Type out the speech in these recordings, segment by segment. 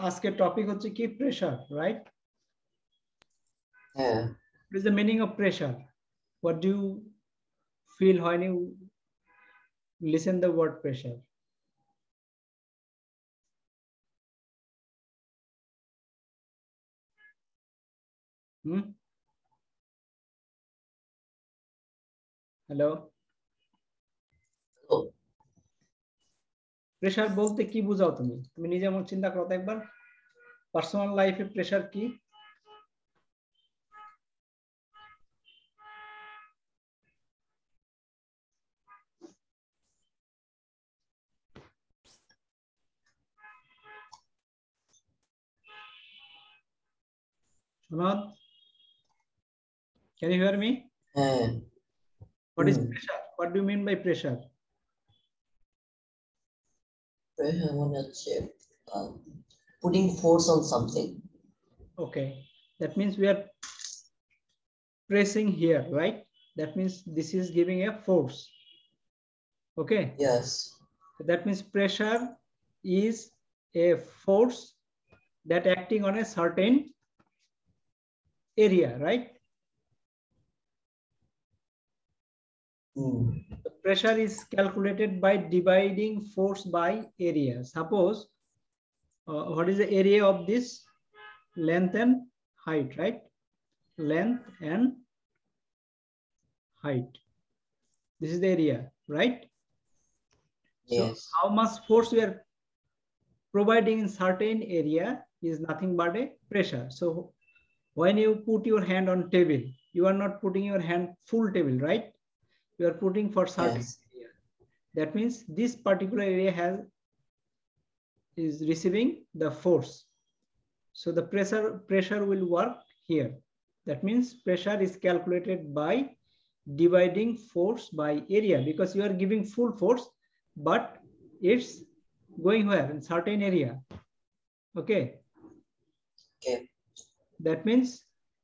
আজকে টপিক হচ্ছে কি প্রেসার, রাইট? হ্যাঁ। What is the meaning of pressure? What do you feel when you listen the word pressure? Hello, pressure বলতে কি বোঝাও তুমি? তুমি নিজে মন চিন্তা করো তো একবার, পার্সোনাল লাইফে প্রেসার কি? Shanad, can you hear me? হ্যাঁ। What is pressure? What do you mean by pressure? Pressure মানে হচ্ছে putting force on something. Okay, that means we are pressing here, right? That means this is giving a force. Okay. Yes. So that means pressure is a force that acting on a certain area, right? The pressure is calculated by dividing force by area. Suppose what is the area of this? Length and height, right? Length and height. This is the area, right? Yes. So how much force we are providing in certain area is nothing but a pressure. So when you put your hand on table, you are not putting your hand full table, right? You are putting for certain area. That means this particular area is receiving the force. So the pressure will work here. That means pressure is calculated by dividing force by area, because you are giving full force, but it's going where? In certain area. Okay. Okay. That means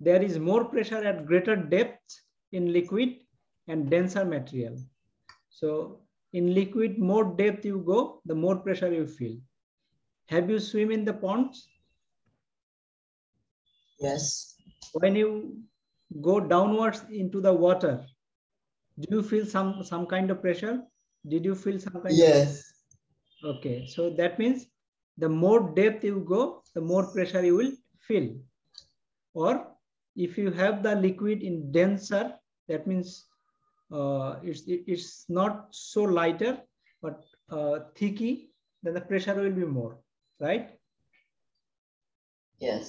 there is more pressure at greater depth in liquid and denser material. So in liquid, more depth you go, the more pressure you feel. Have you swim in the ponds? Yes. When you go downwards into the water, do you feel some kind of pressure? Did you feel some kind? Yes. Okay, so that means the more depth you go, the more pressure you will feel. Or if you have the liquid in denser, that means it's not so lighter but thicky, then the pressure will be more, right? Yes.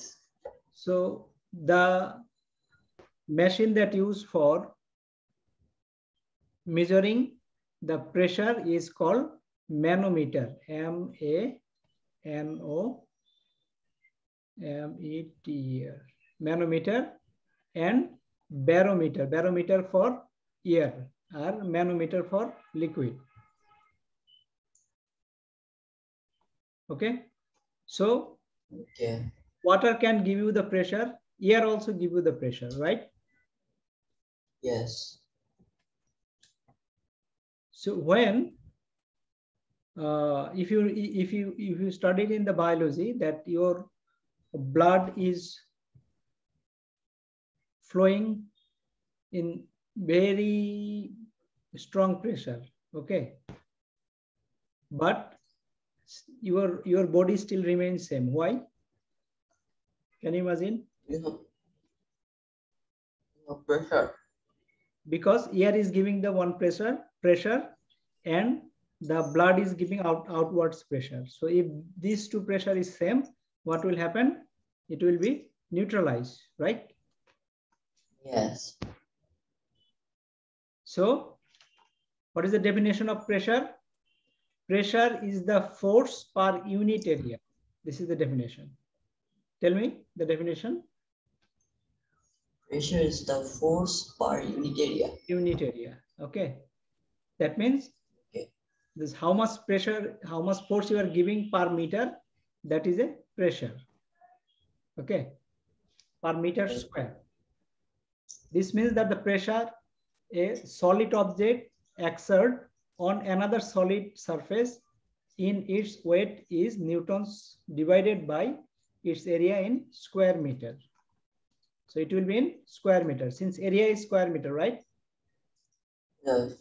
So the machine that used for measuring the pressure is called manometer. M-A-N-O-M-E-T-E-R, manometer, and barometer. Barometer for air or manometer for liquid. Okay, so okay, water can give you the pressure, air also give you the pressure, right? Yes. So when if you studied in the biology that your blood is flowing in very strong pressure, okay, but your body still remains same. Why? Can you imagine? No pressure. Because air is giving the one pressure and the blood is giving outwards pressure. So if these two pressure is same, what will happen? It will be neutralized, right? Yes. So what is the definition of pressure? Pressure is the force per unit area. This is the definition. Tell me the definition. Pressure is the force per unit area. Unit area. Okay. That means this how much pressure, how much force you are giving per meter, that is a pressure. Okay. Per meter square. This means that the pressure a solid object exert on another solid surface in its weight is newtons divided by its area in square meter. So it will be in square meter since area is square meter, right? Yes.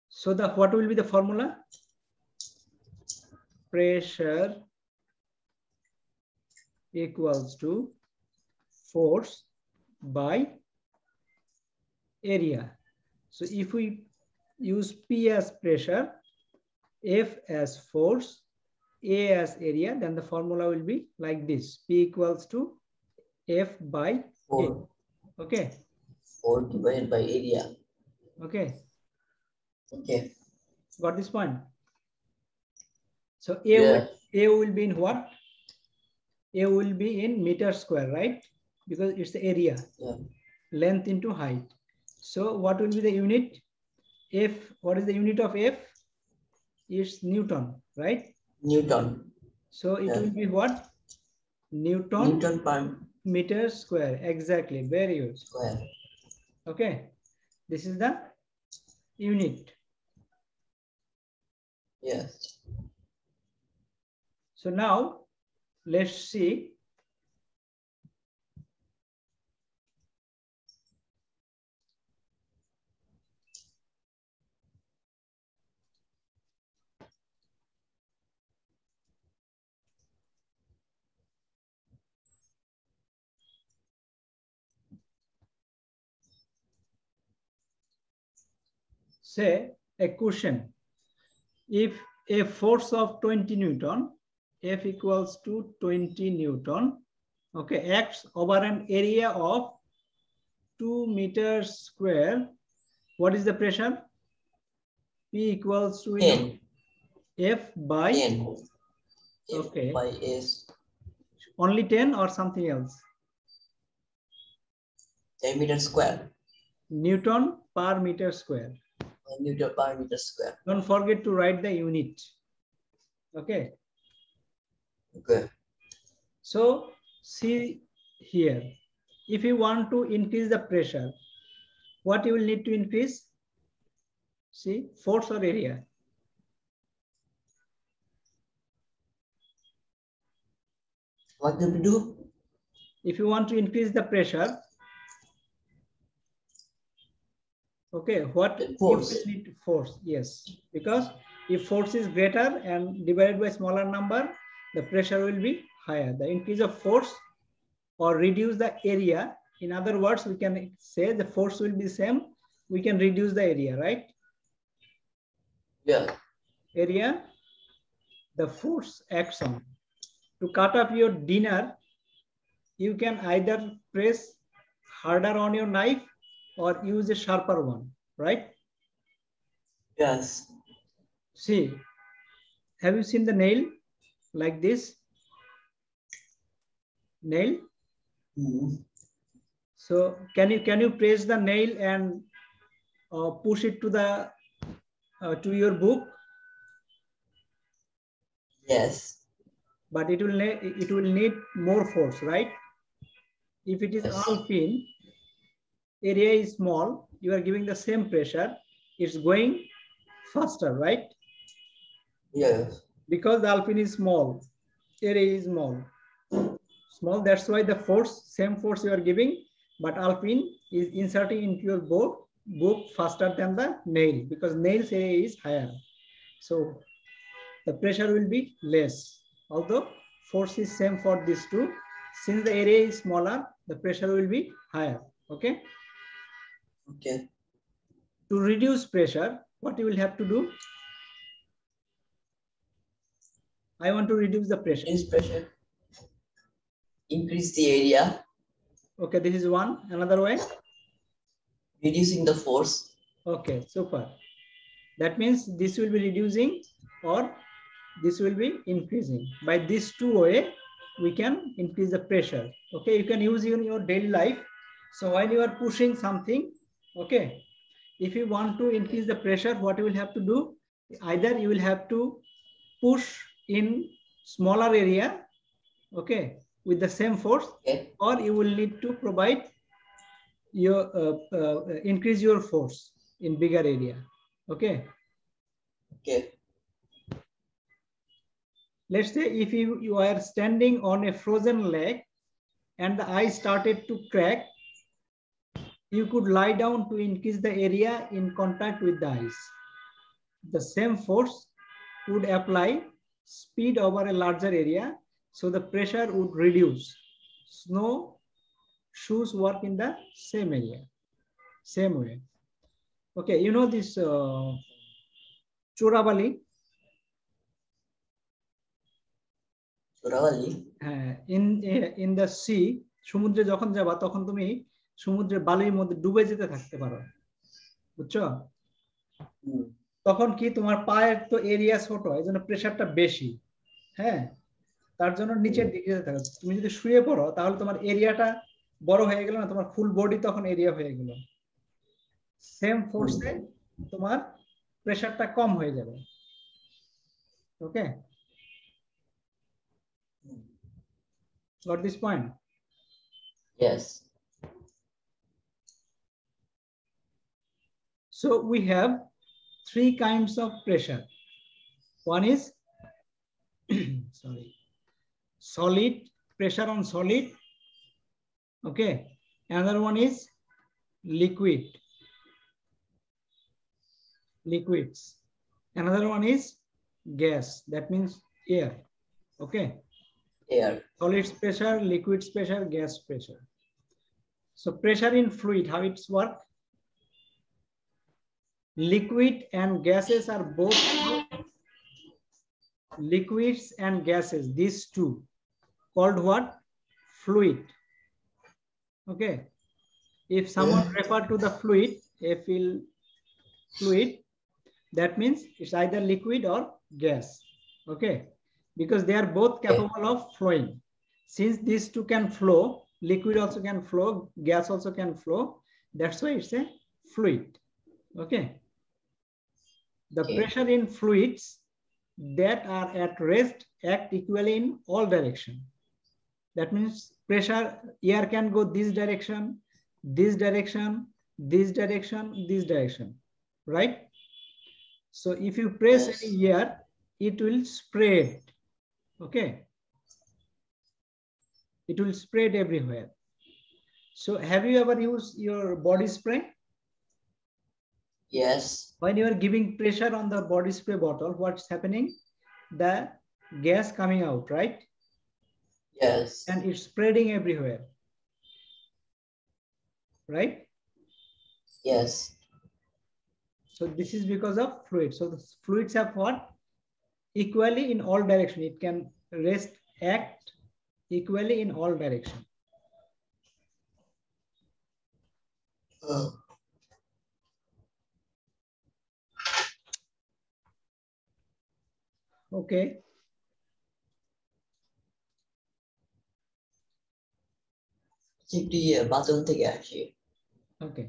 So what will be the formula? Pressure equals to force by area. So if we use P as pressure, F as force, A as area, then the formula will be like this: P equals to F by 4. A. Okay. 4 divided by area. Okay. Okay. Got this point? So A, Yeah. A will be in what? A will be in meter square, right? Because it's the area. Yeah. Length into height. So what will be the unit? F, what is the unit of F? It's Newton, right? Newton. So it will be what? Newton per meter square. Exactly. Very good. square. Okay. This is the unit. Yes. So now let's see. Say a question. If a force of 20 Newton, F equals to 20 Newton, okay, acts over an area of 2 meters square, what is the pressure? P equals to 10. F by 10. Okay. F by S. Only 10 or something else? 10 meter square. Newton per meter square. Newton per meter square. Don't forget to write the unit. Okay. Okay. So see here. If you want to increase the pressure, what you will need to increase? See, force or area? What do we do? If you want to increase the pressure, okay, what force. you will need to force? Yes, because if force is greater and divided by smaller number, the pressure will be higher. The increase of force or reduce the area. In other words, we can say the force will be same. We can reduce the area, right? Yeah. Area, the force acts on. To cut off your dinner, you can either press harder on your knife or use a sharper one, right? Yes. See, have you seen the nail like this? Nail? So can you press the nail and push it to the to your book? Yes. But it will need more force, right? If it is alpine, area is small, you are giving the same pressure, it's going faster, right? Yes. Because the alpine is small, area is small. That's why the force, same force you are giving, but alpine is inserting into your book faster than the nail, because nail's area is higher. So the pressure will be less. Although force is same for these two, since the area is smaller, the pressure will be higher. Okay. Okay. To reduce pressure, what you will have to do? I want to reduce the pressure. Reduce pressure. Increase the area. Okay, this is one. Another way? Reducing the force. Okay, super. That means this will be reducing or this will be increasing. By these two way, we can increase the pressure. Okay, you can use in your daily life. So while you are pushing something, okay, if you want to increase the pressure, what you will have to do? Either you will have to push in smaller area, okay, with the same force, okay, or you will need to provide your increase your force in bigger area. Okay. Okay. let's say if you are standing on a frozen lake and the ice started to crack, you could lie down to increase the area in contact with the ice. The same force would apply speed over a larger area, so the pressure would reduce. Snow shoes work in the same area, same way. Okay, you know this Chorabali? Chorabali? In the sea, সমুদ্রে যখন যাবা তখন তুমি সমুদ্রের বালির মধ্যে ডুবে যেতে থাকতে পারো, বুঝছো? তখন কি তোমার পায়ের তো এরিয়া ছোট, এই জন্য প্রেসারটা বেশি, হ্যাঁ, তার জন্য নিচের দিকে যেতে থাকে। তুমি যদি শুয়ে পড়ো তাহলে তোমার এরিয়াটা বড় হয়ে গেল না, তোমার ফুল বডি তখন এরিয়া হয়ে গেল। সেম ফোর্সে তোমার প্রেসারটা কম হয়ে যাবে। ওকে, got this point? Yes. So we have three kinds of pressure. One is sorry, solid, pressure on solid. Okay, another one is liquids. Another one is gas, that means air. Okay, Air. solids pressure, liquids pressure, gas pressure. So pressure in fluid, how it's work? Liquid and gases are both liquids and gases, these two called what? Fluid. Okay, if someone refer to the fluid, a fluid, that means it's either liquid or gas. Okay, because they are both capable of flowing. Since these two can flow, liquid also can flow, gas also can flow, that's why it's a fluid. Okay, the pressure in fluids that are at rest act equally in all directions. That means pressure, air can go this direction, this direction, this direction, this direction, right? So if you press any air, it will spread. Okay, it will spread everywhere. So have you ever used your body spray? Yes. When you are giving pressure on the body spray bottle, what's happening? The gas coming out, right? Yes. And it's spreading everywhere, right? Yes. So this is because of fluid. So the fluids have what? Equally in all direction. It can rest, act equally in all direction. Okay. Bathroom থেকে আসি। Okay.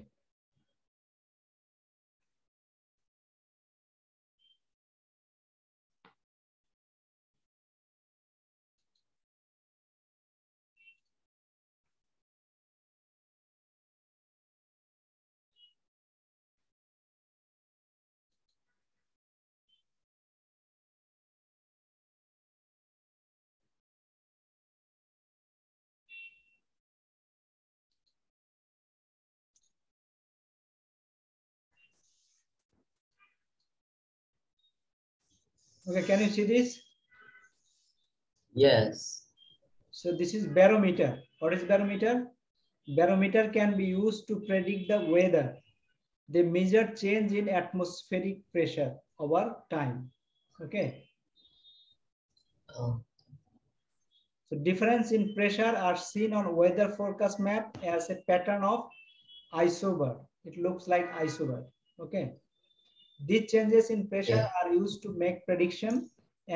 Okay, can you see this? Yes. So this is barometer. What is barometer? Barometer can be used to predict the weather. They measure change in atmospheric pressure over time. Okay. So difference in pressure are seen on weather forecast map as a pattern of isobar. It looks like isobar. Okay. These changes in pressure are used to make prediction,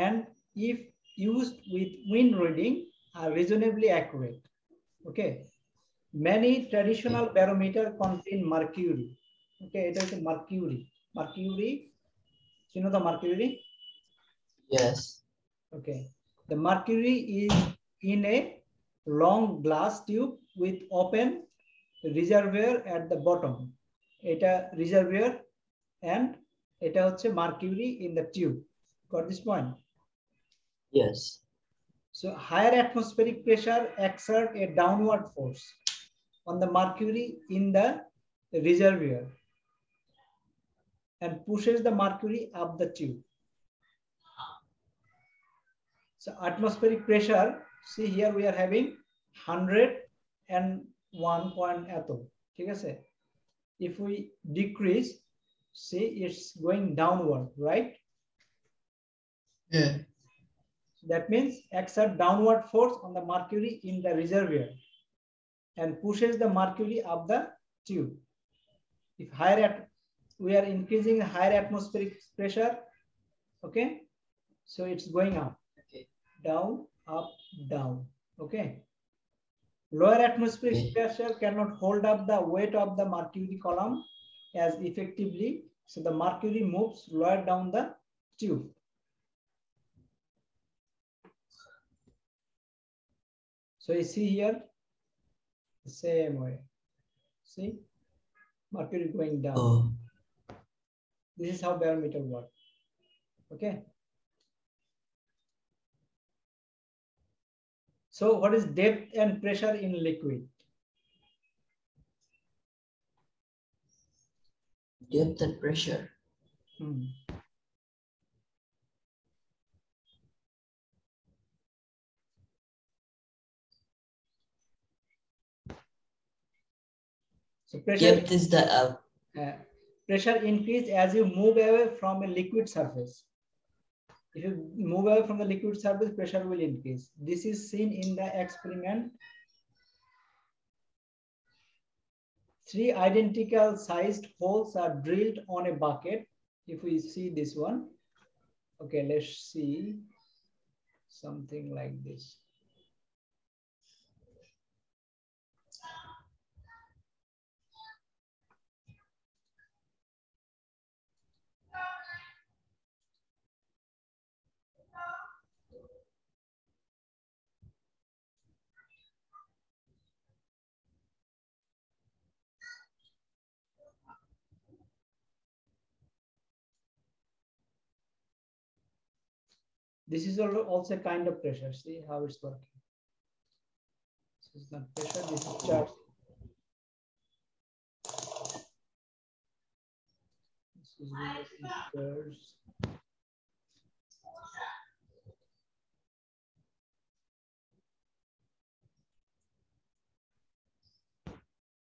and if used with wind reading, are reasonably accurate. Okay. Many traditional barometer contain mercury. Okay, it is mercury. Mercury, you know the mercury? Yes. Okay. The mercury is in a long glass tube with open reservoir at the bottom. Eta reservoir and eta hocche mercury in the tube. Got this point? Yes. So higher atmospheric pressure exert a downward force on the mercury in the reservoir and pushes the mercury up the tube. So atmospheric pressure, see here we are having 101 point atom. If we decrease, see it's going downward, right? Yeah. That means exert downward force on the mercury in the reservoir and pushes the mercury up the tube. If we are increasing higher atmospheric pressure, okay, so it's going up, Okay. down, up, down, okay. Lower atmospheric pressure cannot hold up the weight of the mercury column as effectively, so the mercury moves lower down the tube. So you see here, the same way. See, mercury going down. Oh. This is how barometer works. Okay. So what is depth and pressure in liquid? Depth and pressure. So pressure Depth is the pressure increase as you move away from a liquid surface. If you move away from the liquid surface, pressure will increase. This is seen in the experiment. 3 identical sized holes are drilled on a bucket. If we see this one, okay, let's see something like this. This is also a kind of pressure. See how it's working. This is not pressure, this is charge. This is meters.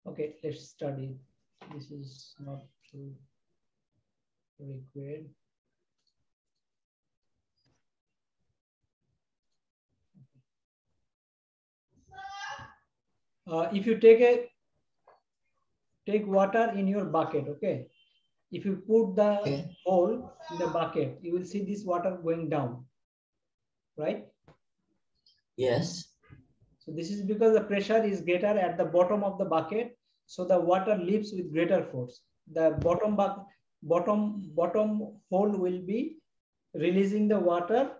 Okay, let's study. This is not too required. If you take water in your bucket, okay. If you put the hole in the bucket, you will see this water going down, right? Yes. So this is because the pressure is greater at the bottom of the bucket, so the water leaps with greater force. The bottom hole will be releasing the water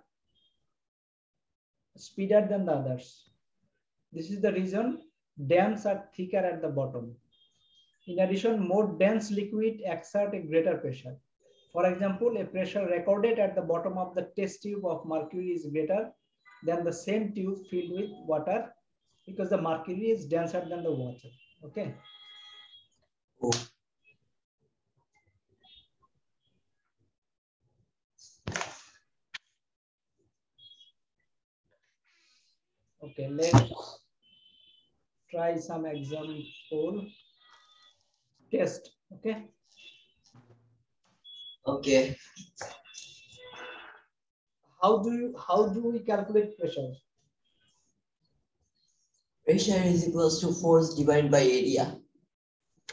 speeder than the others. This is the reason dams are thicker at the bottom. In addition, more dense liquid exert a greater pressure. For example, a pressure recorded at the bottom of the test tube of mercury is greater than the same tube filled with water because the mercury is denser than the water. Okay. Oh. Okay, let's try some example test. Okay. Okay. How do we calculate pressure? Pressure is equals to force divided by area.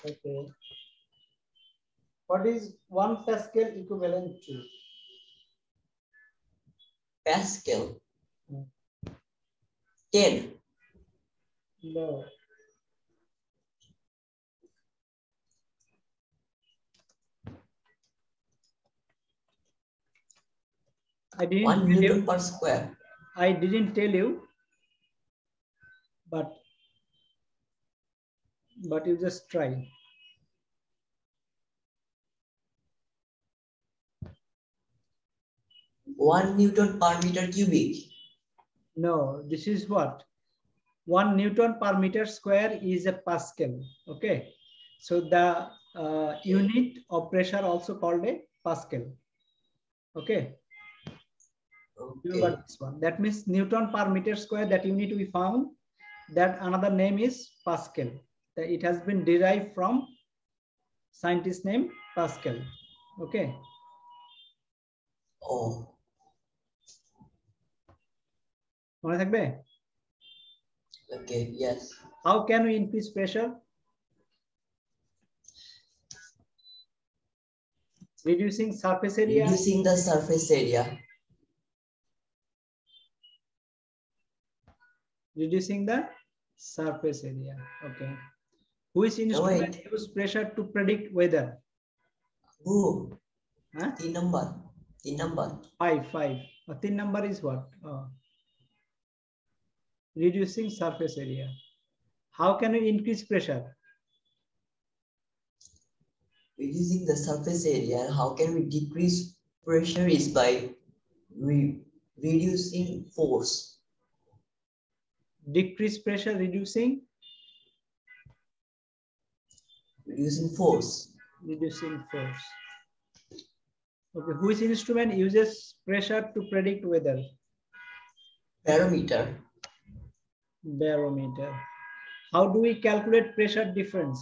Okay. What is 1 Pascal equivalent to? Pascal. 10. No. I didn't 1 Newton per square. I didn't tell you, but you just try. 1 Newton per meter cubic. No, this is what? 1 Newton per meter square is a Pascal. Okay. So the unit of pressure also called a Pascal. Okay. Remember this one. That means Newton per meter square, that unit we found, that another name is Pascal. It has been derived from scientist name Pascal. Okay. Oh. মনে থাকবে? Okay, yes. How can we increase pressure? Reducing surface area. Reducing the surface area. Reducing the surface area. Okay. Which instrument use pressure to predict weather? Who? Huh? The number. The number. Five. The number is what? Reducing surface area. How can we increase pressure? Reducing the surface area. How can we decrease pressure is by reducing force. Decrease pressure, reducing force. Reducing force. Okay. Which instrument uses pressure to predict weather? Barometer. Barometer. How do we calculate pressure difference?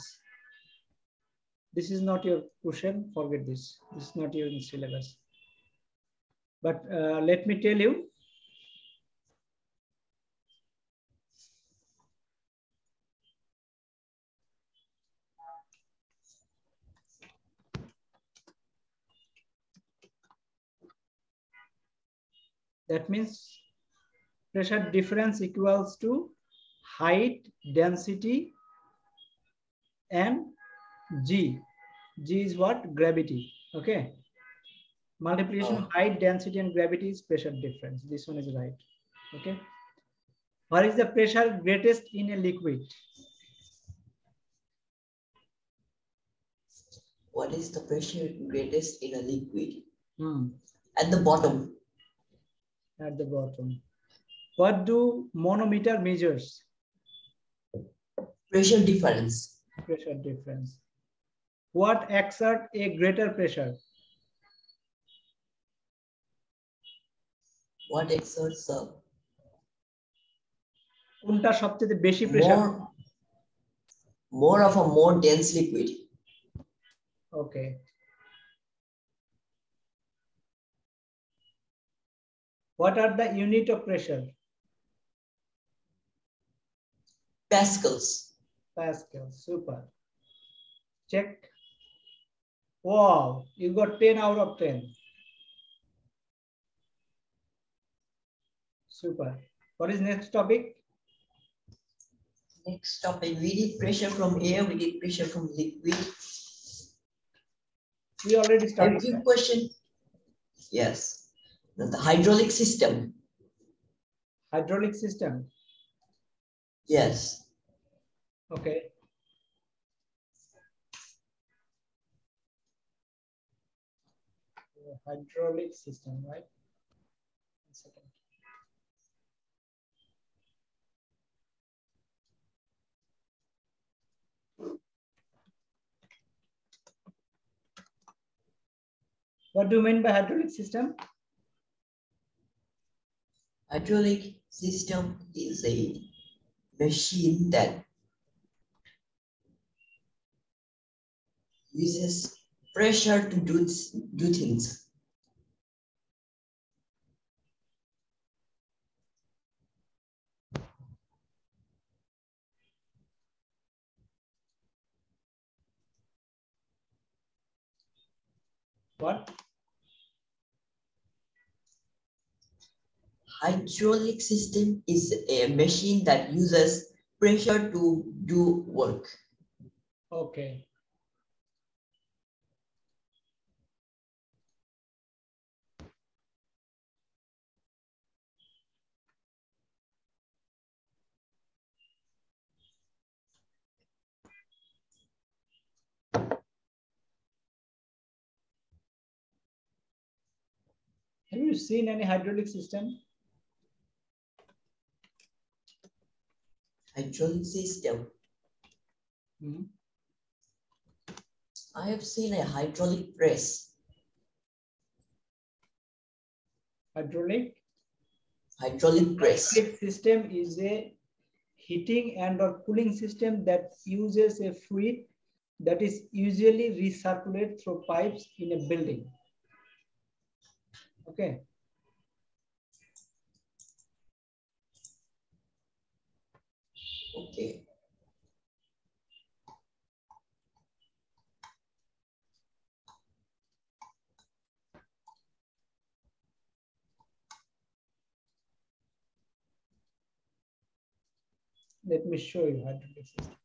This is not your question. Forget this. This is not your syllabus. But let me tell you. That means pressure difference equals to height, density, and G. G is what? Gravity. Okay. Multiplication of height, density, and gravity is pressure difference. This one is right. Okay. What is the pressure greatest in a liquid? What is the pressure greatest in a liquid? At the bottom. At the bottom. What do manometer measures? Pressure difference. Pressure difference. What exert a greater pressure? What exerts a কোনটা সবচেয়ে বেশি pressure? More of a more dense liquid. Okay. What are the unit of pressure? Pascals. Pascals. Super. Check. Wow, you got 10 out of 10. Super. What is next topic? Next topic, we need pressure from air, we need pressure from liquid. We already started. Every question. Yes. The hydraulic system. Hydraulic system. Yes. Okay. Hydraulic system, right? One second. What do you mean by hydraulic system? Hydraulic system is a machine that uses pressure to do things. What? Hydraulic system is a machine that uses pressure to do work. Okay. Have you seen any hydraulic system? Hydraulic system. Hmm. I have seen a hydraulic press. Hydraulic Press. Hydraulic system is a heating and or cooling system that uses a fluid that is usually recirculated through pipes in a building. Okay. Okay. Let me show you hydraulic system.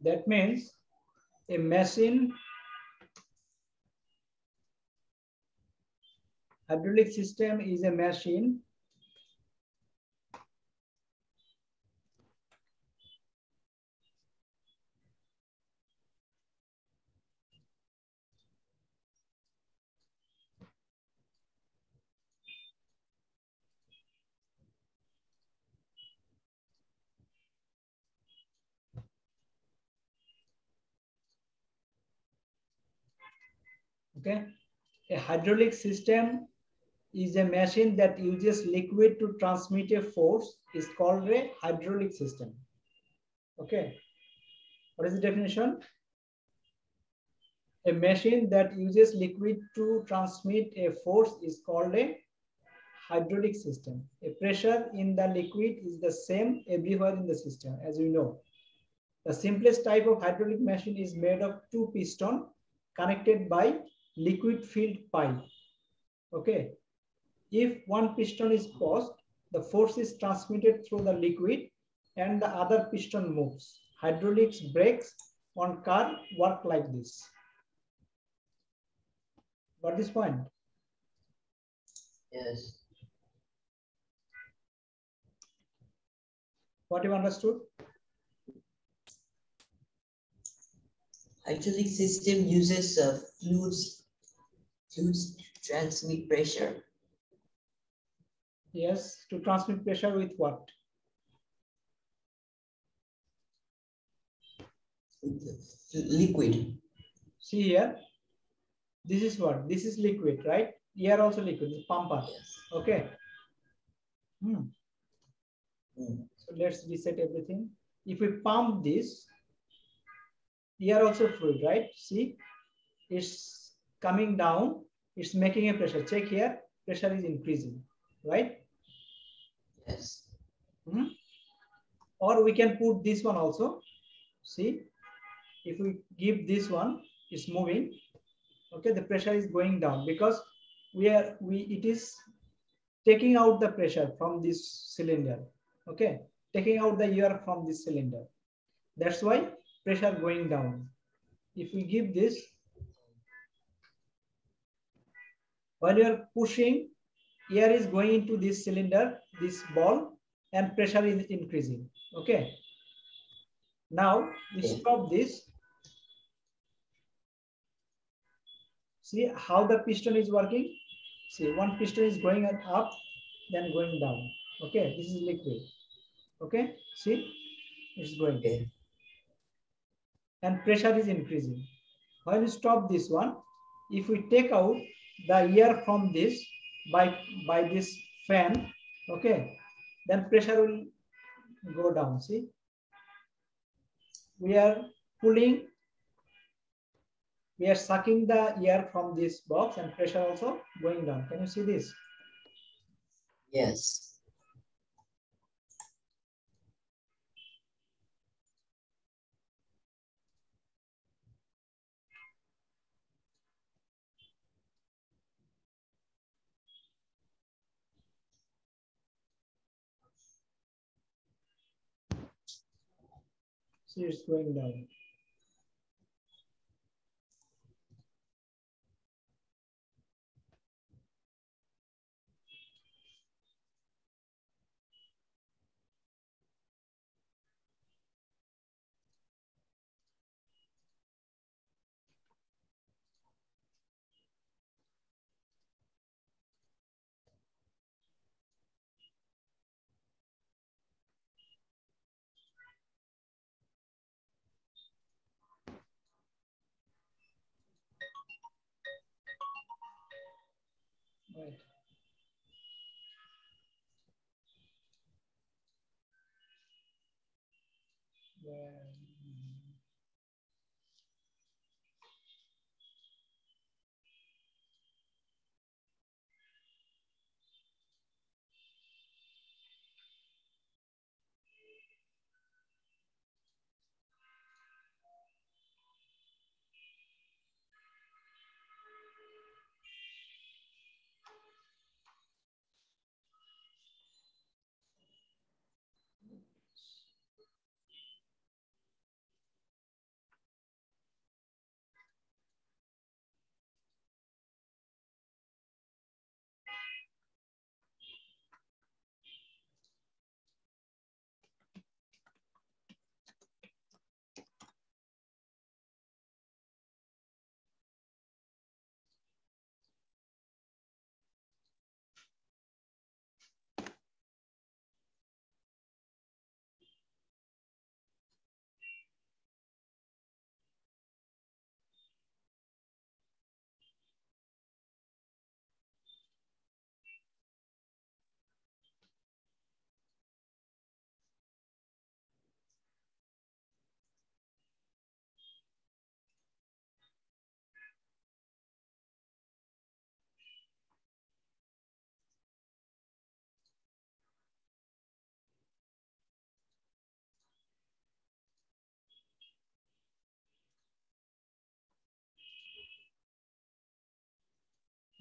That means a machine, hydraulic system is a machine okay. A hydraulic system is a machine that uses liquid to transmit a force is called a hydraulic system. Okay. What is the definition? A machine that uses liquid to transmit a force is called a hydraulic system. A pressure in the liquid is the same everywhere in the system, as you know. The simplest type of hydraulic machine is made of two pistons connected by liquid filled pipe. Okay. If one piston is paused, the force is transmitted through the liquid and the other piston moves. Hydraulics brakes on car work like this. Got this point? Yes. What you understood? Hydraulic system uses fluids transmit pressure. Yes, to transmit pressure with what? With the liquid. See here, this is what? This is liquid, right? Here also liquid, the pumper. Yes. Okay. So let's reset everything. If we pump this, here also fluid, right? See, it's coming down, it's making a pressure. Check here, pressure is increasing, right? Yes. Or we can put this one also. See, if we give this one, it's moving. Okay, the pressure is going down because it is taking out the pressure from this cylinder. Okay, taking out the air from this cylinder. That's why pressure going down. If we give this, while you are pushing, air is going into this cylinder, this ball, and pressure is increasing. Okay. Now we stop this. See how the piston is working. See, one piston is going up, then going down. Okay, this is liquid. Okay, see, it's going. Okay. And pressure is increasing. While you stop this one, if we take out the air from this by this fan, okay, then pressure will go down. See, we are pulling, we are sucking the air from this box and pressure also going down. Can you see this? Yes. See, it's going down. Right.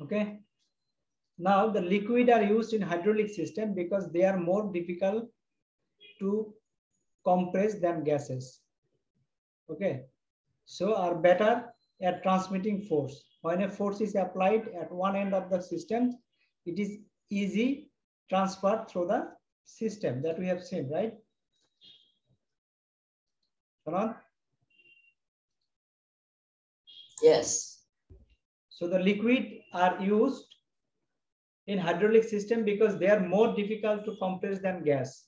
Okay. Now the liquid are used in hydraulic system because they are more difficult to compress than gases. Okay. So are better at transmitting force. When a force is applied at one end of the system, it is easy transfer through the system that we have seen, right? Farhan? Yes. So the liquid are used in hydraulic system because they are more difficult to compress than gas.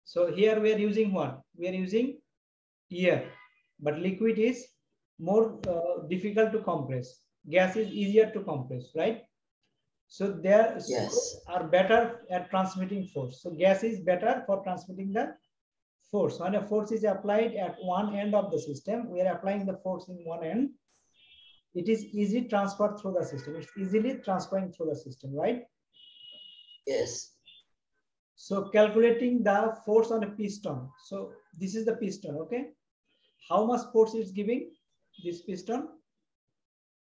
So here we are using what? We are using air, but liquid is more difficult to compress. Gas is easier to compress, right? So they are better at transmitting force. So gas is better for transmitting the force. When a force is applied at one end of the system, we are applying the force in one end. It is easy transferred through the system. It's easily transferring through the system, right? Yes. So calculating the force on a piston. So this is the piston, okay? How much force is giving this piston?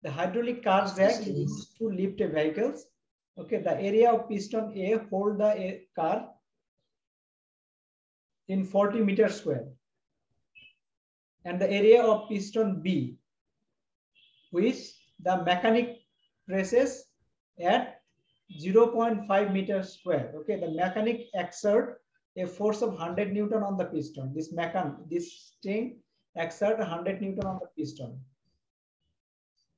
The hydraulic car jack is used to lift a vehicle. Okay, the area of piston A hold the car in 40 meters square. And the area of piston B, which the mechanic presses at 0.5 meters square. Okay, the mechanic exert a force of 100 Newton on the piston. This thing exert 100 Newton on the piston.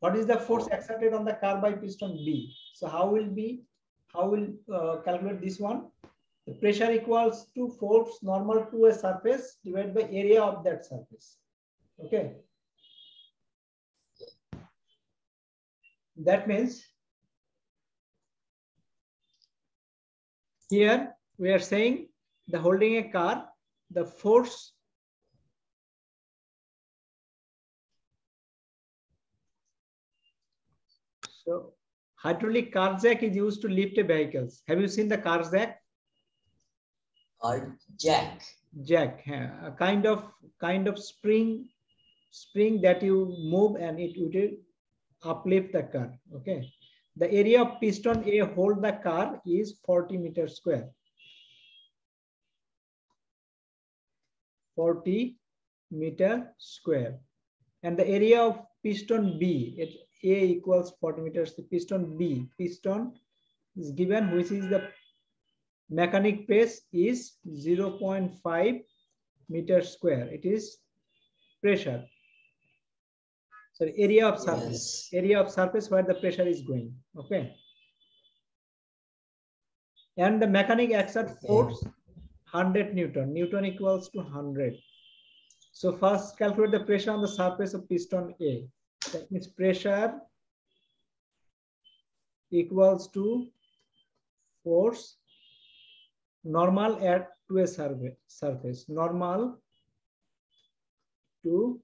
What is the force exerted on the car by piston B? So how will calculate this one? The pressure equals to force normal to a surface divided by area of that surface. Okay. That means here we are saying the holding a car, the force so hydraulic car jack is used to lift a vehicles. Have you seen the car jack? Or jack. Jack, a kind of spring that you move and it would uplift the car. Okay. The area of piston A hold the car is 40 meters square. 40 meter square. And the area of piston B, A equals 40 meters. The piston B, piston is given, which is the mechanic press is 0.5 meters square. It is pressure. So area of surface, area of surface where the pressure is going. Okay. And the mechanic exert force 100 Newton. Newton equals to 100. So first calculate the pressure on the surface of piston A. That means pressure equals to force normal to a surface. Normal to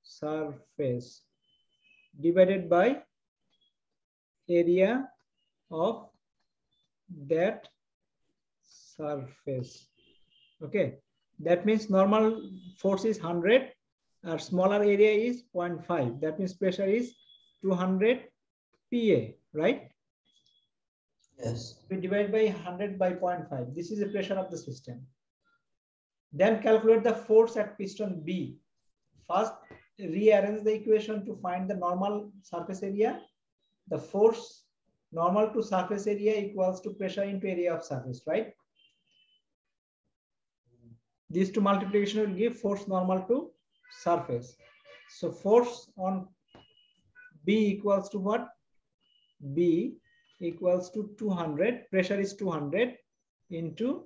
surface divided by area of that surface. Okay, that means normal force is 100, our smaller area is 0.5. That means pressure is 200 PA, right? Yes. We divide by 100 by 0.5. This is the pressure of the system. Then calculate the force at piston B. First, rearrange the equation to find the normal surface area. The force normal to surface area equals to pressure into area of surface, right? These two multiplication will give force normal to surface. So force on B equals to what? B equals to 200. Pressure is 200 into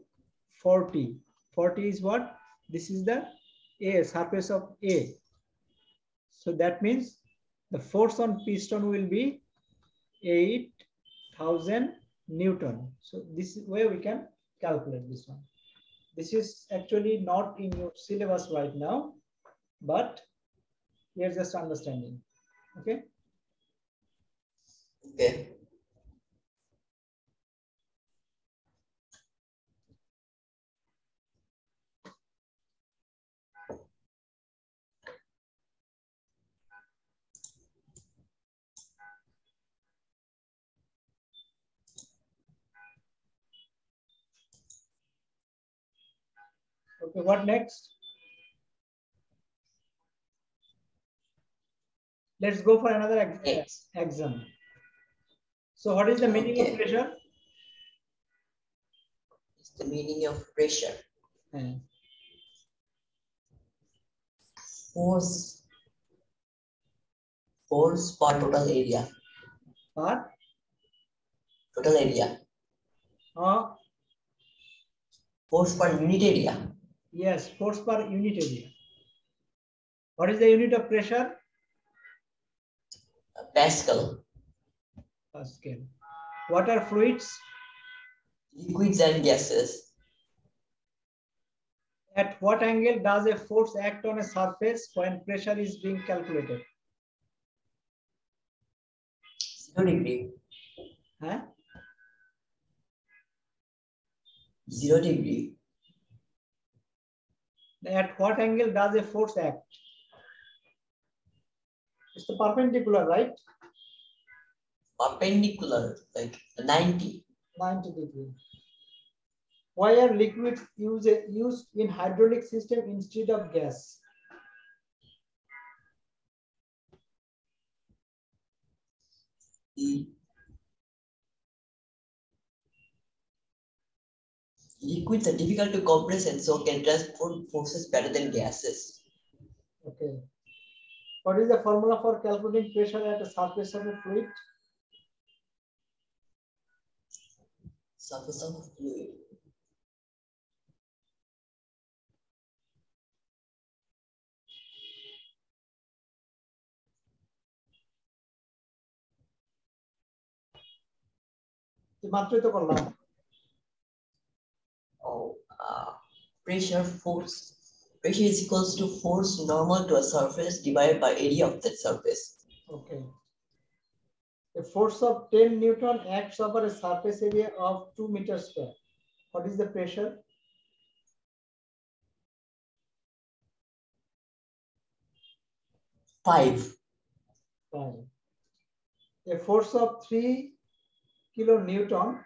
40. 40 is what? This is the A, surface of A. So that means the force on piston will be 8,000 Newton. So this is where we can calculate this one. This is actually not in your syllabus right now, but we are just understanding. Okay. Okay. Okay, what next? Let's go for another exam. So what is the meaning of pressure? It's the meaning of pressure. Force per total area. Per? Total area. Force per unit area. Yes, force per unit area. What is the unit of pressure? Pascal. Pascal. What are fluids? Liquids and gases. At what angle does a force act on a surface when pressure is being calculated? 0 degree. Huh? 0 degree. At what angle does a force act? It's the perpendicular, right? Perpendicular, like 90. 90 degree. Why are liquids used in hydraulic system instead of gas? Liquids are difficult to compress and so can transport forces better than gases. Okay. What is the formula for calculating pressure at the surface of a fluid? Surface of a fluid. Pressure is equals to force normal to a surface divided by area of that surface. Okay. A force of 10 Newton acts over a surface area of 2 meters square. What is the pressure? 5. A force of 3 kilonewton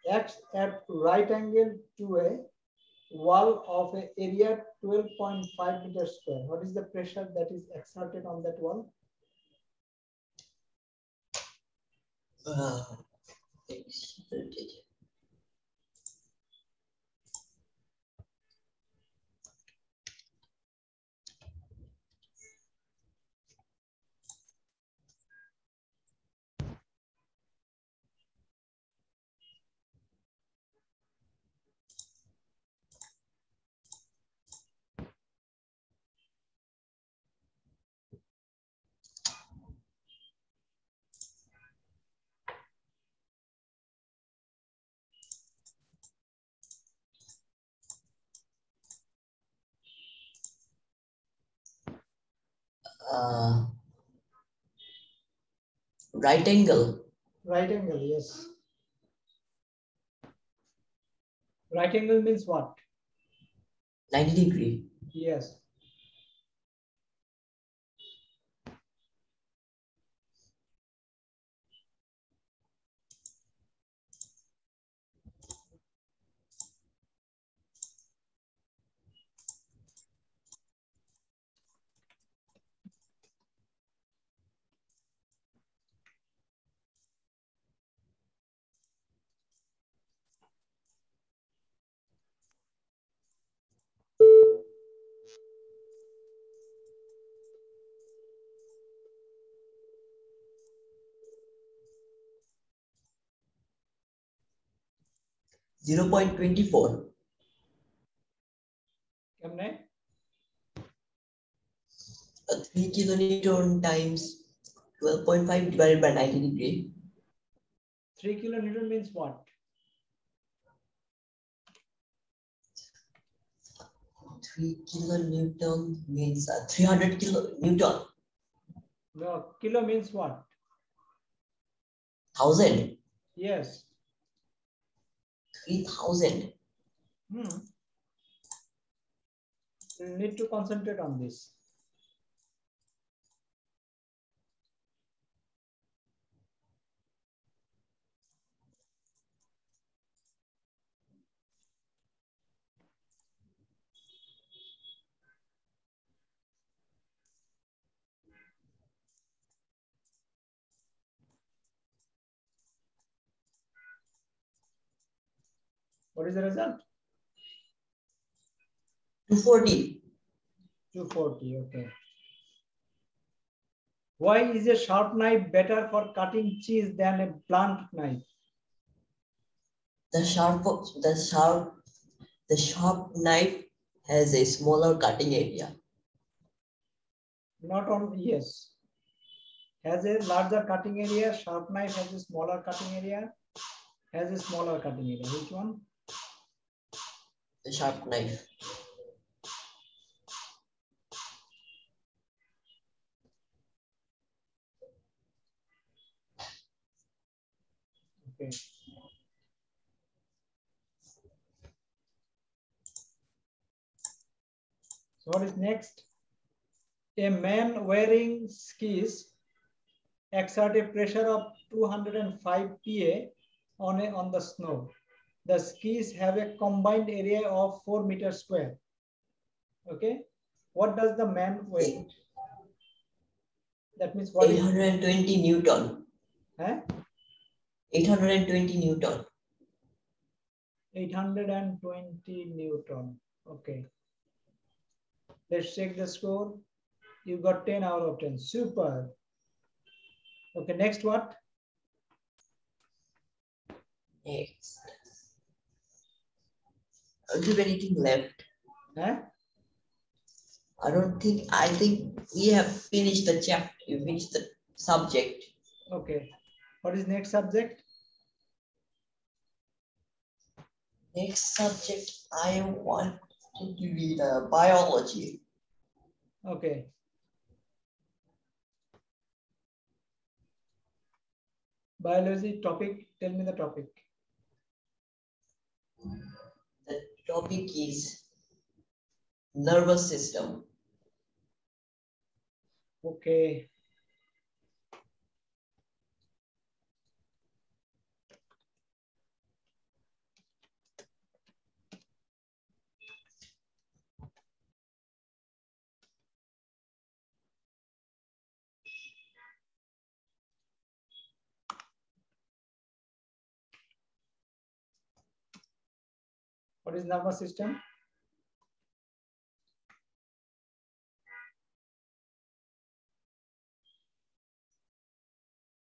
acts at right angle to a wall of an area 12.5 meters square. What is the pressure that is exerted on that wall? Exerted. Right angle. Right angle, yes. Right angle means what? 90 degree. Yes. Zero 0.24. 3 kilonewton times 12.5 divided by 90 degree. 3 kilonewton means what? 3 kilonewton means 300 kilonewton. No, kilo means what? 1000. Yes. 3000. You need to concentrate on this. What is the result? 240. 240. Okay. Why is a sharp knife better for cutting cheese than a blunt knife? The sharp knife has a smaller cutting area. Not only, yes. Has a larger cutting area. Sharp knife has a smaller cutting area. Has a smaller cutting area. Which one? The sharp knife. Okay. So what is next? A man wearing skis exert a pressure of 205 PA on the snow. The skis have a combined area of 4 meters square. Okay. What does the man weigh? That means what 820 is Newton. Huh? 820 Newton. 820 Newton. Okay. Let's check the score. You got 10 out of 10. Super. Okay, next what? Next. I don't have anything left. Huh? I think we have finished the chapter. You finished the subject. Okay. What is next subject? Next subject, I want to read biology. Okay. Biology topic. Tell me the topic. The topic is nervous system. Okay. What is nervous system?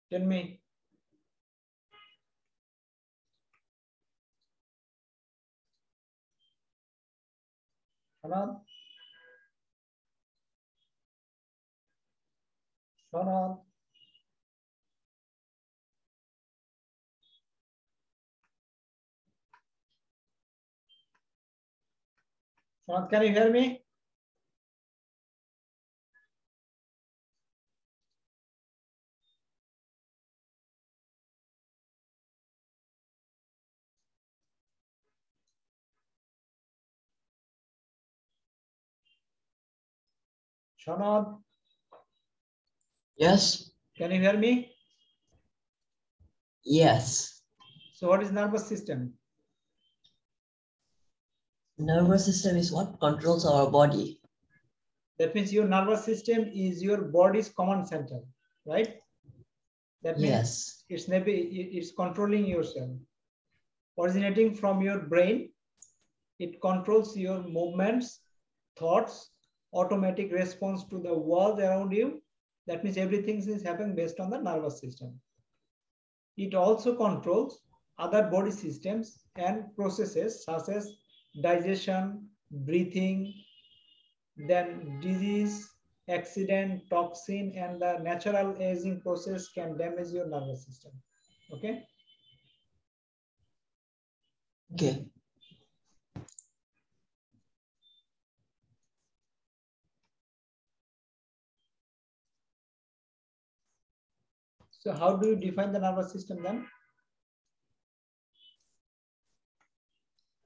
Tell me. Shanad? Shanad? Shanad, can you hear me? Shanad, Yes? can you hear me? Yes. So what is nervous system? Nervous system is what controls our body. That means your nervous system is your body's command center, right? That means Yes. it's controlling yourself. Originating from your brain, it controls your movements, thoughts, automatic response to the world around you. That means everything is happening based on the nervous system. It also controls other body systems and processes such as digestion, breathing, then disease, accident, toxin, and the natural aging process can damage your nervous system. Okay. Okay. So how do you define the nervous system then?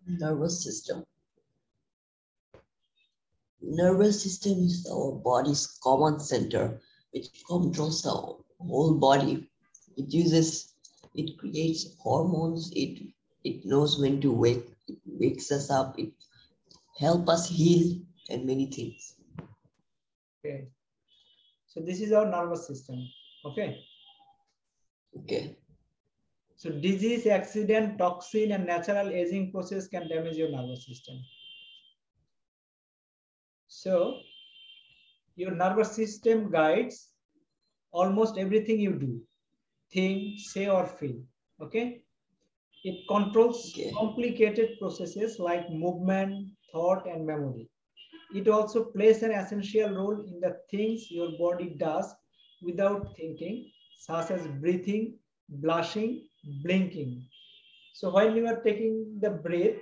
Nervous system. Nervous system is our body's command center, which controls the whole body. It creates hormones, it knows when to wake, it wakes us up, it helps us heal, and many things. Okay. So this is our nervous system. Okay. Okay. So disease, accident, toxin, and natural aging process can damage your nervous system. So your nervous system guides almost everything you do, think, say, or feel. Okay. It controls complicated processes like movement, thought, and memory. It also plays an essential role in the things your body does without thinking, such as breathing, blushing, blinking. So when you are taking the breath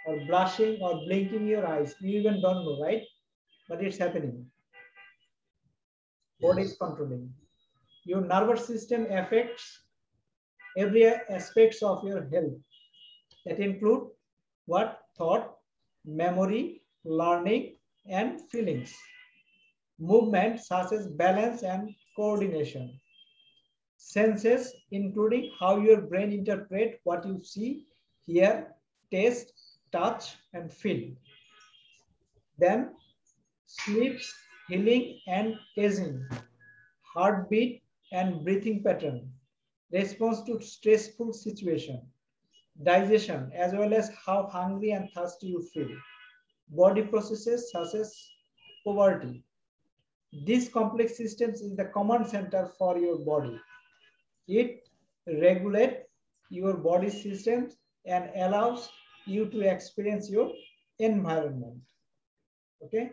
or blushing or blinking your eyes, you even don't know, right? But it's happening. Body is controlling. Your nervous system affects every aspects of your health. That include what? Thought, memory, learning, and feelings. Movement such as balance and coordination. Senses, including how your brain interprets what you see, hear, taste, touch, and feel. Then sleeps, healing, and aging. Heartbeat and breathing pattern. Response to stressful situation. Digestion, as well as how hungry and thirsty you feel. Body processes such as puberty. This complex system is the command center for your body. It regulates your body systems and allows you to experience your environment. Okay.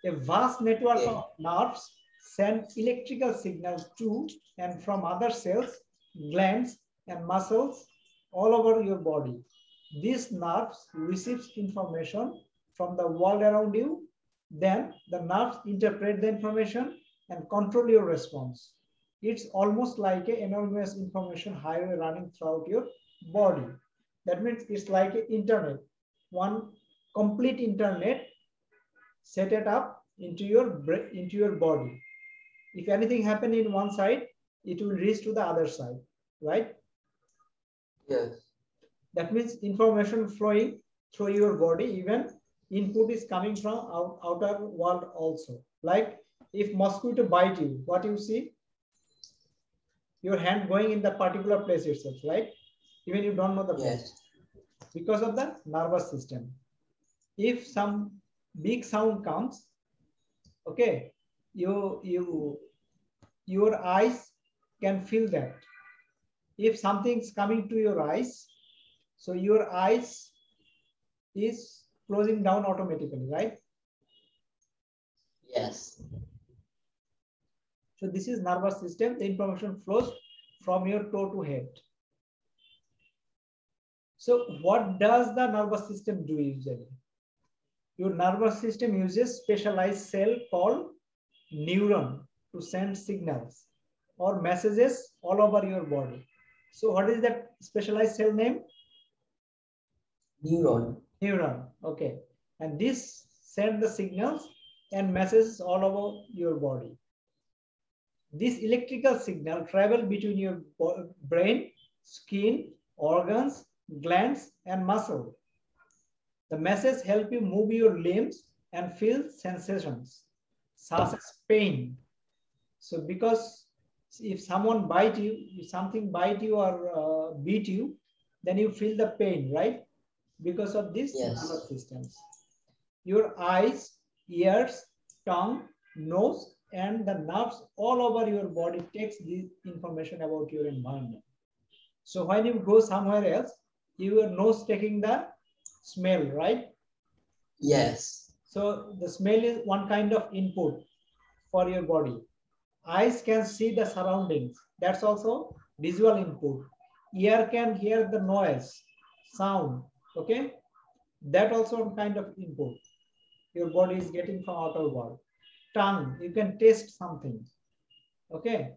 A vast network of nerves send electrical signals to and from other cells, glands, and muscles all over your body. These nerves receive information from the world around you. Then the nerves interpret the information and control your response. It's almost like an enormous information highway running throughout your body. That means it's like an internet, one complete internet. Set it up into your body. If anything happen in one side, it will reach to the other side, right? Yes. That means information flowing through your body, even input is coming from outer world also. Like if mosquito bite you, what you see? Your hand going in the particular place itself, right? Even you don't know the place. Because of the nervous system. If some big sound comes, okay, your eyes can feel that. If something's coming to your eyes, so your eyes is closing down automatically, right? Yes. So this is nervous system. The information flows from your toe to head. So what does the nervous system do usually? Your nervous system uses specialized cell called neuron to send signals or messages all over your body. So what is that specialized cell name? Neuron. Neuron. Okay. And this send the signals and messages all over your body. This electrical signal travel between your brain, skin, organs, glands, and muscle. The message help you move your limbs and feel sensations, such as pain. So because if someone bite you, if something bite you or beat you, then you feel the pain, right? Because of these nervous systems. Your eyes, ears, tongue, nose, and the nerves all over your body takes this information about your environment. So when you go somewhere else, your nose taking the smell, right? Yes. So the smell is one kind of input for your body. Eyes can see the surroundings. That's also visual input. Ear can hear the noise, sound. Okay. That also one kind of input your body is getting from outer world. Tongue, you can taste something. Okay.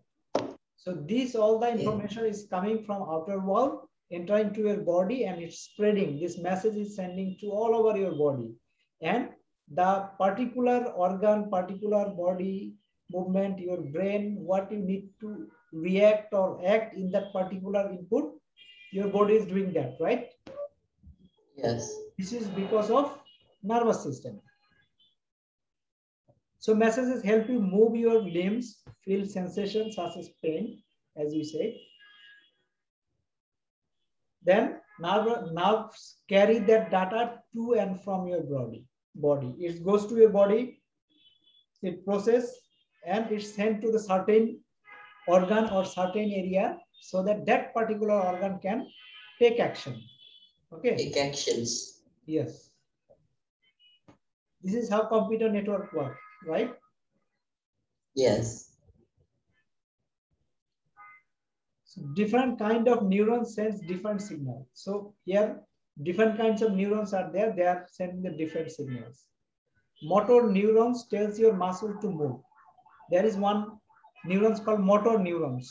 So this all the information is coming from outer world, entering to your body, and it's spreading. This message is sending to all over your body. And the particular organ, particular body movement, your brain, what you need to react or act in that particular input, your body is doing that, right? Yes. This is because of nervous system. So messages help you move your limbs, feel sensations such as pain, as we say. Then nerves carry that data to and from your body. It goes to your body, it process, and it's sent to the certain organ or certain area so that that particular organ can take action. Okay. Take actions. Yes. This is how computer network work, right? Yes. So different kind of neurons sends different signals. So here, different kinds of neurons are there. They are sending the different signals. Motor neurons tells your muscle to move. There is one neurons called motor neurons.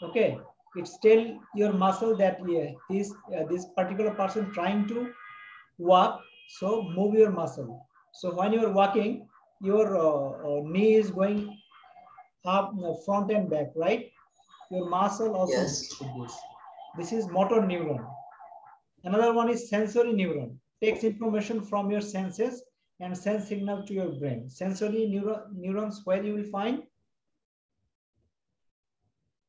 Okay, it's tell your muscle that this particular person trying to walk, so move your muscle. So when you are walking, your knee is going up, front and back, right? Your muscle also Yes. this. This is motor neuron. Another one is sensory neuron. Takes information from your senses and sends signal to your brain. Sensory neurons, where you will find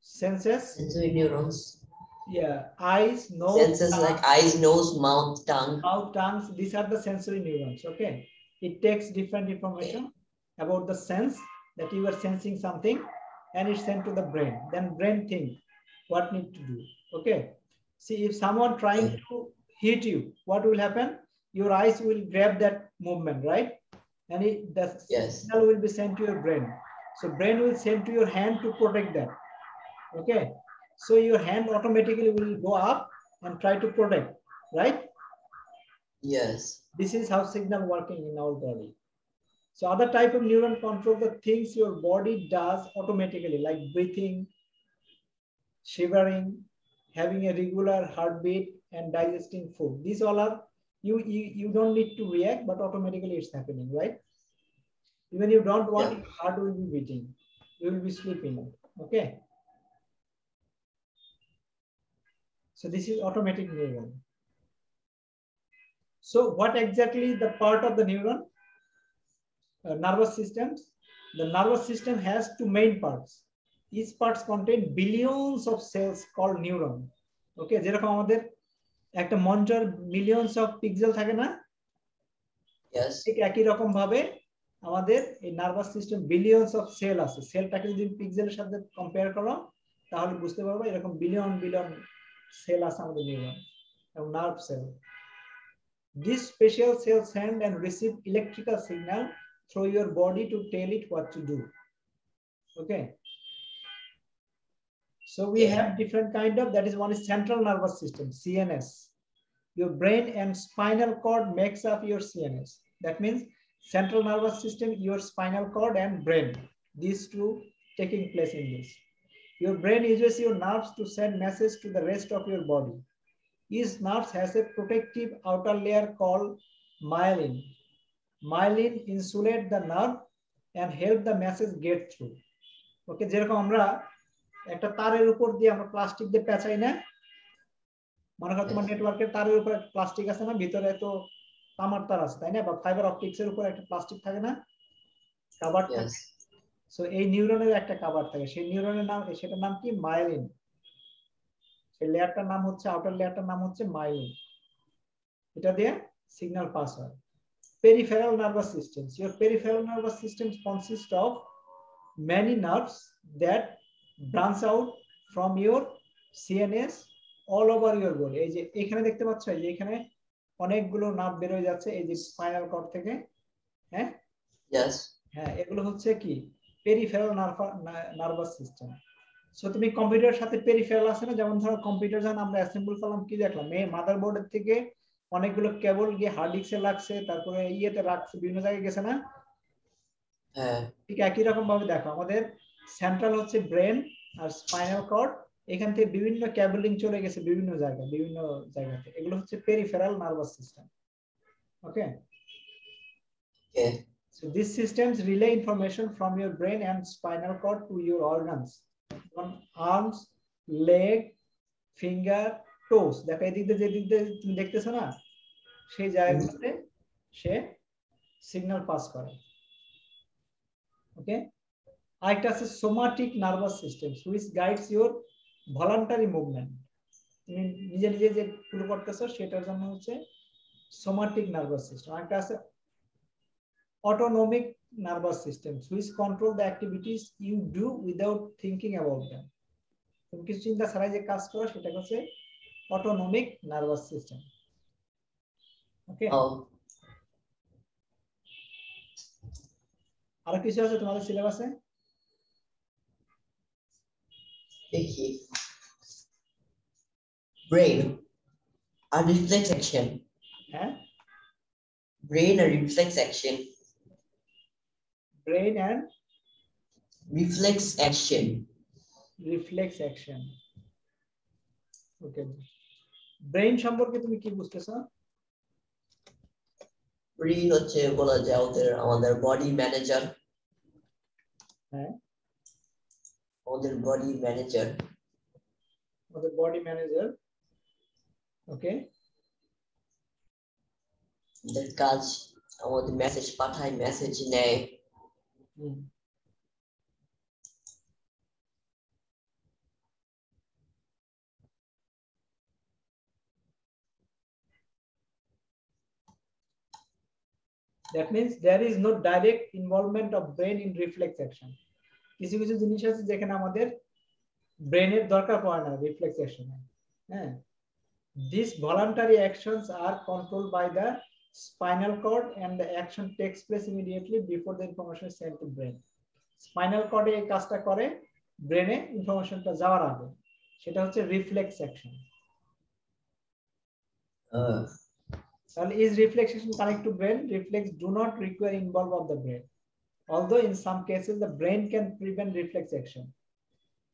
senses. Sensory neurons. Yeah, eyes, nose, Senses tongue, like eyes, nose, mouth, tongue. Mouth, tongues. These are the sensory neurons. Okay, it takes different information about the sense that you are sensing something, and it's sent to the brain. Then brain think what need to do. Okay, see if someone trying to hit you, what will happen? Your eyes will grab that movement, right? And the signal will be sent to your brain. So brain will send to your hand to protect that. Okay, so your hand automatically will go up and try to protect, right? Yes. This is how signal working in our body. So other type of neuron control the things your body does automatically, like breathing, shivering, having a regular heartbeat, and digesting food. These all are, you don't need to react, but automatically it's happening, right? Even you don't want, your heart will be beating. You will be sleeping, okay? So this is automatic neuron. So what exactly the part of the neuron? Nervous systems. The nervous system has two main parts. Each parts contain billions of cells called neuron. Okay, যেরকম আমাদের একটা monitor millions of pixel থাকে না? ঠিক একই রকম ভাবে আমাদের এই nervous system billions of cell আছে। সেলটাকে যদি পিক্সেলের সাথে কম্পেয়ার করো তাহলে বুঝতে পারবে এরকম বিলিয়ন বিলিয়ন সেল আছে আমাদের নিউরন এবং nerve cell. This special cell send and receive electrical signal through your body to tell it what to do. Okay. So we have different kind of, that is one is central nervous system, CNS. Your brain and spinal cord makes up your CNS. That means central nervous system, your spinal cord and brain. These two taking place in this. Your brain uses your nerves to send message to the rest of your body. Each nerve has a protective outer layer called myelin. Myelin insulate the nerve and help the message get through. Okay, যেরকম আমরা একটা তারের উপর দিয়ে আমরা plastic দিয়ে পেঁচাই না, মনে করো তোমার নেটওয়ার্কের তারের উপর প্লাস্টিক আছে না, ভিতরে তো তামার তার আছে তাই না, বা ফাইবার অপটিক্স এর উপর একটা প্লাস্টিক থাকে না, কভার থাকে। সো এই নিউরনের একটা কভার থাকে, সেই নিউরনের নাম, সেটার নাম কি? মাইলিন। সেই লেয়ারটার নাম হচ্ছে, আউটার লেয়ারটার নাম হচ্ছে মাইলিন। এটা দিয়ে সিগন্যাল পাস হয়। Peripheral nervous systems. Your peripheral nervous systems consist of many nerves that branch out from your CNS all over your body. এই যে এখানে দেখতে পাচ্ছ, এই যে এখানে অনেকগুলো নার্ভ বের হয়ে যাচ্ছে এই যে স্পাইনাল কর্ড থেকে। হ্যাঁ, হ্যাঁ, এগুলো হচ্ছে কি পেরিফেরাল নার্ভাস সিস্টেম। সো তুমি কম্পিউটারের সাথে পেরিফেরাল আছে না, যেমন ধরো কম্পিউটার যখন আমরা অ্যাসেম্বল করলাম কি দেখলাম, মাদারবোর্ডের থেকে অনেকগুলো কেবল গিয়ে হার্ড ডিস্কে লাগছে, তারপরে ইয়েতে রাখছে, বিভিন্ন জায়গায় গেছে না? ঠিক একই রকম ভাবে দেখো আমাদের সেন্ট্রাল হচ্ছে ব্রেন আর স্পাইনাল কর্ড, এখান থেকে বিভিন্ন কেবলিং চলে গেছে বিভিন্ন জায়গাতে, এগুলো হচ্ছে peripheral nervous system. Okay, so these systems relay information from your brain and spinal cord to your organs, on arms, leg, finger, toes. দেখো এই দিক দিয়ে যে দিক দিয়ে তুমি দেখতেছো না, সেই জায়গাগুলোতে সে সিগন্যাল পাস করে। ওকে, আরেকটা আছে somatic nervous system, which guides your voluntary movement. তুমি নিজে নিজে যে ফলো করতেছো সেটার জন্য হচ্ছে সোমাটিক নার্ভাস সিস্টেম। একটা আছে autonomic nervous system, which control the activities you do without thinking about them। তুমি কিছু চিন্তা ছাড়াই যে কাজ করো সেটা হচ্ছে অটোনমিক নার্ভাস সিস্টেম। ওকে, আর কিছু আছে তোমাদের সিলেবাসে? দেখি, brain আর reflex action, হ্যাঁ, brain আর reflex action, brain and reflex action, reflex action. Okay, brain সম্পর্কে তুমি কি বুঝতেছো? brain হচ্ছে বলা যায় আমাদের বডি ম্যানেজার, হ্যাঁ, আমাদের বডি ম্যানেজার, আমাদের বডি ম্যানেজার। ওকে, এদের কাজ আমাদের মেসেজ পাঠায়, মেসেজ নেয়। that means there is no direct involvement of brain in reflex action। কিছু কিছু জিনিস আছে যেখানে আমাদের ব্রেনের দরকার পড়ে না রিফ্লেক্স অ্যাকশনে। হ্যাঁ, these voluntary actions are controlled by the spinal cord and the action takes place immediately before the information is sent to brain। Spinal কর্ডে এই কাজটা করে ব্রেনে ইনফরমেশনটা যাওয়ার আগে, সেটা হচ্ছে রিফ্লেক্স অ্যাকশন। তাহলে is reflex action connect to brain? Reflex do not require involve of the brain, although in some cases the brain can prevent reflex action।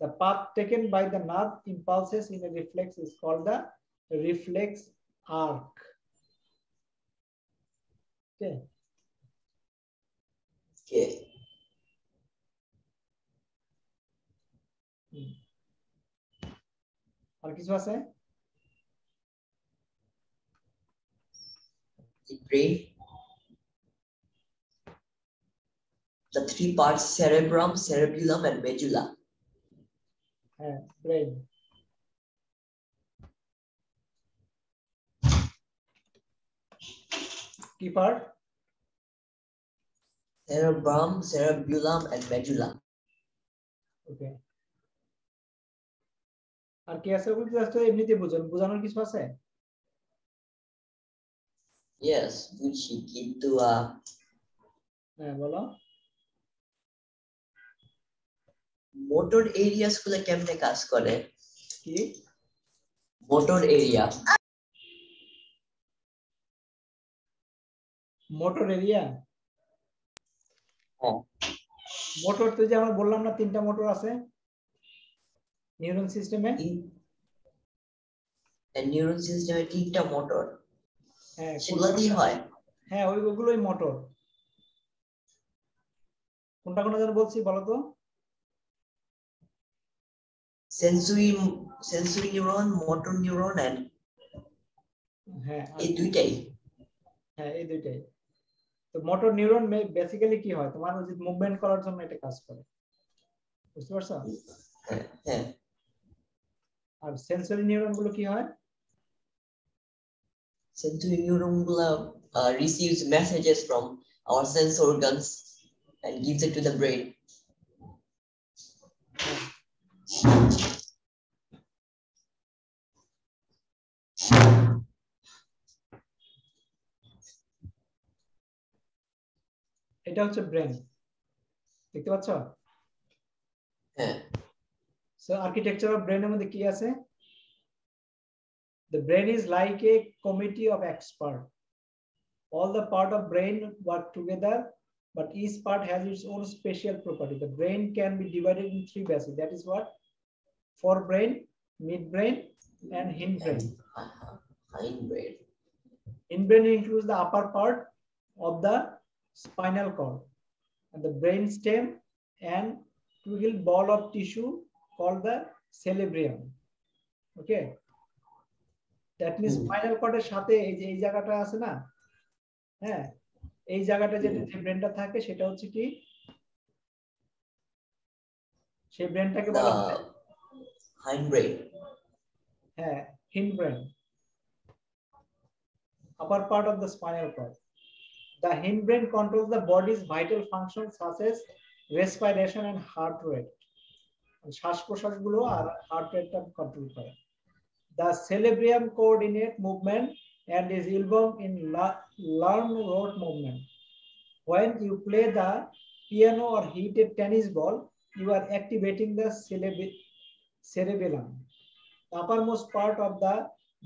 The path taken by the nerve impulses in a reflex is called the reflex arc। Okay, Okay. আর কিছু আছে? The brain, the three parts: cerebrum, cerebellum, and medulla. হ্যাঁ, brain. কি part? Cerebrum, cerebellum, and medulla. ওকে, আর কি আছে? ওগুলো just এমনিতে বোঝানোর কিছু আছে? Yes, বুঝি, কিন্তু হ্যাঁ, বলো। মোটর এরিয়াস গুলো কেমনে কাজ করে? কি মোটর এরিয়া? Motor area? হ্যাঁ, মোটর তো যে আমরা বললাম না তিনটা মোটর আছে নিউরন সিস্টেমে। নিউরন সিস্টেমে তিনটা মোটর, হ্যাঁ, সেগুলো দিয়ে হয়। হ্যাঁ, ওইগুলোই মোটর। কোনটা কোনটা যেন বলছি বলো তো? Sensory neuron, motor neuron, and হ্যাঁ, এই দুইটাই। হ্যাঁ, এই দুইটাই। তো মোটর নিউরন বেসিক্যালি কি হয়, তোমার ওই যে মুভমেন্ট করার জন্য এটা কাজ করে, বুঝতে পারছো? হ্যাঁ, আর সেন্সরি নিউরন গুলো কি হয়? sensory neuron receives messages from our sense organs and gives it to the brain. এটা হচ্ছে ব্রেন, দেখতে পাচ্ছ? হ্যাঁ, সো আর্কিটেকচার অফ ব্রেনের মধ্যে কি আছে? The brain is like a committee of experts. All the part of brain work together, but each part has its own special property. The brain can be divided in three bases. That is what? Forebrain, midbrain, and hindbrain. hindbrain. Hindbrain includes the upper part of the spinal cord and the brain stem and twiggle ball of tissue called the cerebrium. Okay, that means spinal cord এর সাথে এই জায়গাটা আছে না, হ্যাঁ, এই জায়গাটা যে ব্রেনটা থাকে সেটা হচ্ছে কি, সেই ব্রেনটাকে বলা হয় hindbrain. হ্যাঁ, hindbrain, upper part of the spinal cord. The hindbrain controls the body's vital functions such as respiration and heart rate. শ্বাস-প্রশ্বাসগুলো R heart rate control করে. The cerebellum coordinates movement and is involved in learned rote movement. When you play the piano or hit a tennis ball, you are activating the cerebellum. The uppermost part of the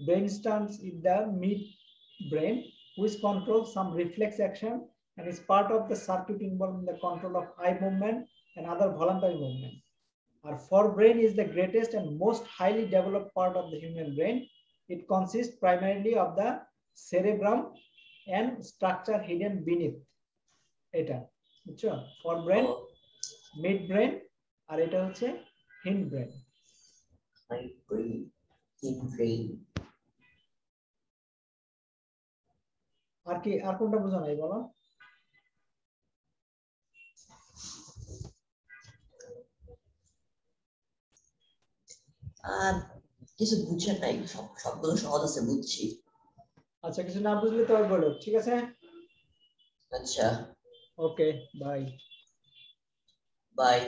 brainstem is the midbrain, which controls some reflex action and is part of the circuit involved in the control of eye movement and other voluntary movement. Our forebrain is the greatest and most highly developed part of the human brain. It consists primarily of the cerebrum and structure hidden beneath. Eta, বুঝছো? Forebrain, midbrain, আর এটা হচ্ছে hindbrain. Hindbrain, hindbrain. আর কোনটা বুঝো নাই বলো? কিছু বুঝে নাই, সবগুলো সহজ আছে বুঝছি। আচ্ছা, কিছু না বুঝলে তো বলো, ঠিক আছে? আচ্ছা, ওকে, বাই। বাই।